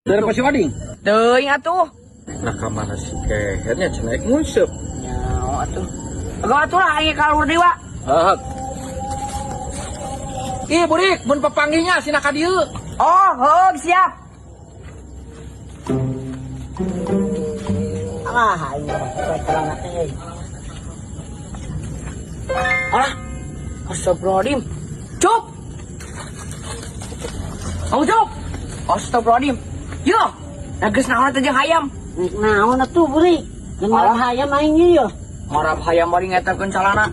Dari pasti wading. Teuing atuh. Nah kamana si kehernya cenaik ngunsep. Nyawa atuh. Gak atuh lah aing kalur dewa. Heeh. Ih burik, mun papangginya sina ka dieu. Oh, heuh siap. Ah, ayo celana teh. Alah. Astagfirullahaladzim. Cup. Oh, Cup. Astagfirullahaladzim. Yo, nageus naon teh jeung hayam. Naon atuh buri? Jeung marah hayam aing ieu. Marab hayam bari ngeterkeun calana.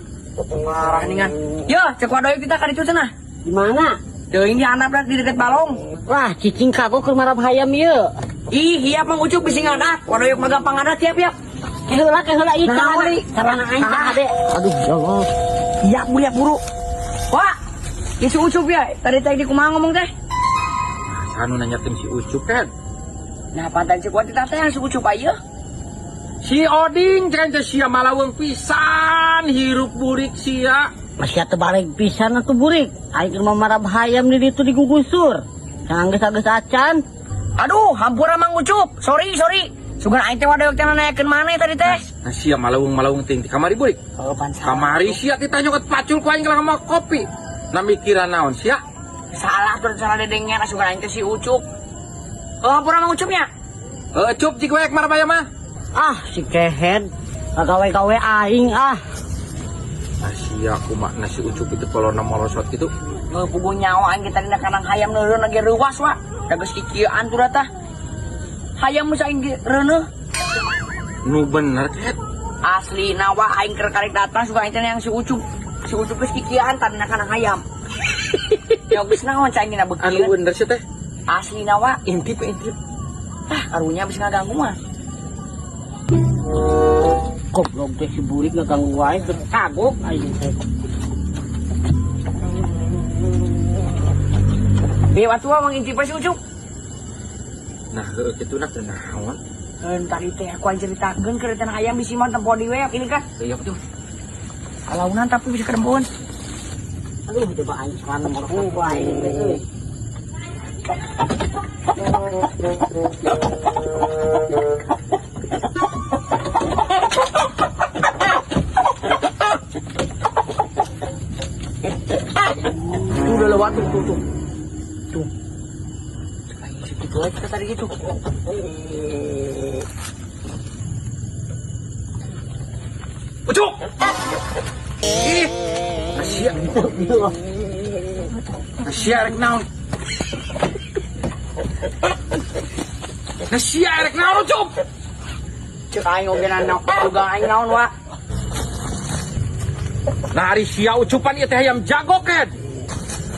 Marah ningan. Yo, cek wadoy kita ka ditu cenah. Di mana? Teuing di handap di deket balong. Wah, cicing kago keur marah hayam ieu. Ih, hiap Mang Ucup bisi ngadat. Wadoy magampang ngadat siap ya. Keheula ieu Nah, celana. Uli. Celana aing teh ade. Aduh, ya Allah. Hiap buru. Wah, si Ucup ya. Tadi teh di kumaha ngomong teh. Anu nanya tim si Ucup kan. Nah, pantai si kuat teh yang si Ucup aja. Si Oding can teh sia malaweng pisan hirup burik sia. Masih atuh balik pisan atuh burik. Aing keur marah hayam di ditu digugusur. Jangan geus-geus acan. Aduh, hampura Mang Ucup. Sorry. Sugan aing teh wadoy teh naekeun maneh tadi teh. Nah sia malaweng ting di kamari burik. Oh, pan Kamari sia ditanyokot pacul ku aing keur sama kopi. Na mikiran naon sia? salah tuh salah dedengnya sugan aing teh si Ucup. Oh, hampura Mang Ucupnya. Cup jik week marabaya mah. Ah, si kehed. Gawe-gawe aing ah. Nah sia kumaha si Ucup itu kalau molosot gitu. Puguh nyawa aing kita dina kanang hayam neureun lagi reuwas wa. Da geus kikieuan tuh tah. Hayam geus aing reuneuh. Nu bener ket. Asli nawa aing keur karek datang suka aing teh yang si Ucup. Si Ucup geus kikieuan tadina kanang hayam. Ya geus naon cai dina Anu beukieun. bener sih teh. Asli nawa. Intip. Tah karunya bisa ngaganggu mah. Goblok teh si burik ngaganggu wae keur kagok aing teh. Dewa tua mengintip si Ucup. Nah kitu na teh naon? Tadi teh aku aja ceritakeun keur teh hayam bisi mah tempo di weak ini kan. Iya betul. Kalaunan tapi bisa kerembon. Aduh, coba aing celana marah wae teh. Udah lewat tuh. Situ aja kita tadi gitu. Ucup. Ih. Nasia rek naon? Nasia rek naon Ucup? Cek aing oge naon juga aing naon wa. Nah ari sia ucupan ieu teh hayam jago ket.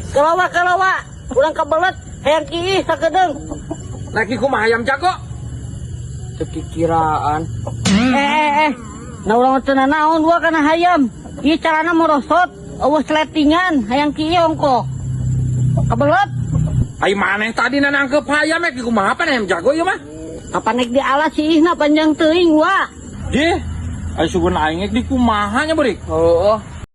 Kalawa. Urang kabelet hayang kiih sakedeung. Lagi kumaha hayam jago? Kekiraan. Nah urang teu naon wa kana hayam. Ieu carana morosot, eueuh sletingan hayang kiih ongko. Kabelet. Ai maneh tadi nangkep hayam lagi kumaha pan hayam jago ieu mah? Kapan naik di alas siihna panjang teuing wa. Dih, ai sugun aing di kumaha nya beurik? Oh,